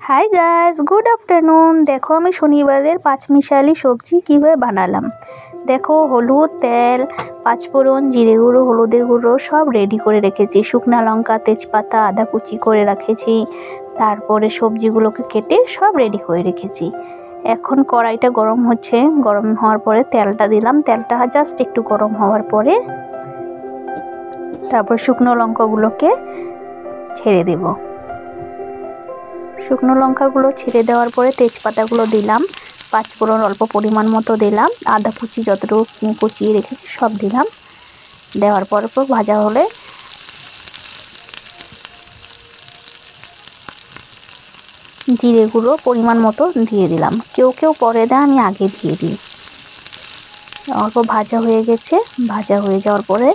Hi guys, good afternoon. দেখো আমি শনিবারের পাঁচমিশালি সবজি কীভাবে বানালাম। দেখো হলুদ, তেল, পাঁচফোড়ন, জিরে গুঁড়ো, হলুদের গুঁড়ো সব রেডি করে রেখেছি। শুকনো লঙ্কা, তেজপাতা, আদা কুচি করে রেখেছি। তারপরে সবজিগুলোকে কেটে সব রেডি করে রেখেছি। এখন কড়াইটা গরম হচ্ছে। গরম হওয়ার পরে তেলটা দিলাম। তেলটা জাস্ট একটু গরম হওয়ার পরে তারপর শুকনো লঙ্কাগুলোকে ছেড়ে দেব। শুকনো লঙ্কাগুলো ছেড়ে দেওয়ার পরে তেজপাতাগুলো দিলাম, পাঁচফোড়ন অল্প পরিমাণ মতো দিলাম, আদা কুচি যতটুকু কুচিয়ে রেখেছি সব দিলাম। দেওয়ার পর ভাজা হলে জিরে গুঁড়ো পরিমাণ মতো দিয়ে দিলাম। কেউ কেউ পরে দেয়, আমি আগে দিয়ে দিই। অল্প ভাজা হয়ে গেছে। ভাজা হয়ে যাওয়ার পরে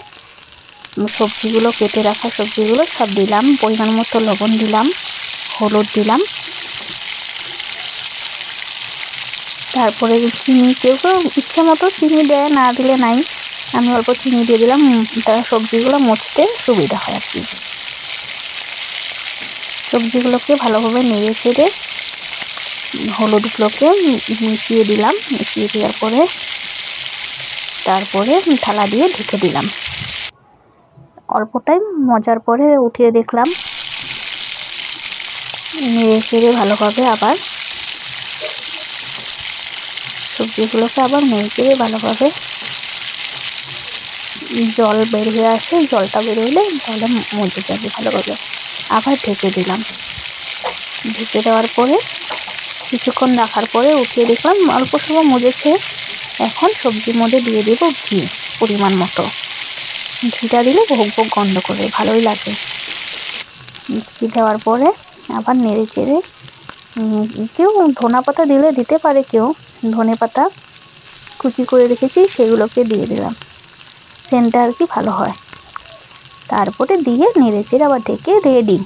সবজিগুলো কেটে রাখা সবজিগুলো সব দিলাম। পরিমাণ মতো লবণ দিলাম, হলুদ দিলাম, তারপরে চিনি। কেউ কেউ ইচ্ছে মতো চিনি দেয়, না দিলে নাই। আমি অল্প চিনি দিয়ে দিলাম, তার সবজিগুলো মুছতে সুবিধা হয় আর কি। সবজিগুলোকে ভালোভাবে নেড়ে ছেড়ে হলুদগুলোকে মিশিয়ে দিলাম। মিশিয়ে দেওয়ার পরে তারপরে থালা দিয়ে ঢেকে দিলাম। অল্প টাইম মজার পরে উঠিয়ে দেখলাম, নেড়ে ছেড়ে ভালোভাবে আবার সবজিগুলোকে আবার নেড়ে চেড়ে ভালোভাবে জল বের হয়ে আসে। জলটা বের হলে তাহলে মজে যাবে ভালোভাবে। আবার ঢেকে দিলাম। ঢেকে দেওয়ার পরে কিছুক্ষণ রাখার পরে উঠিয়ে দেখলাম অল্প সময় মজেছে। এখন সবজির মধ্যে দিয়ে দেব ঘি পরিমাণ মতো। ঘিটা দিলে ভোগ ভোগ গন্ধ করে, ভালোই লাগে। ঘি দেওয়ার পরে আবার নেড়ে চেড়ে কেউ ধনে পাতা দিলে দিতে পারে, কেউ ধনে পাতা কুচি করে রেখেছি সেগুলোকে দিয়ে দিলাম। সেন্টটা আর কি ভালো হয়। তারপরে দিয়ে নেড়ে চেড়ে আবার ঢেকে রেডি।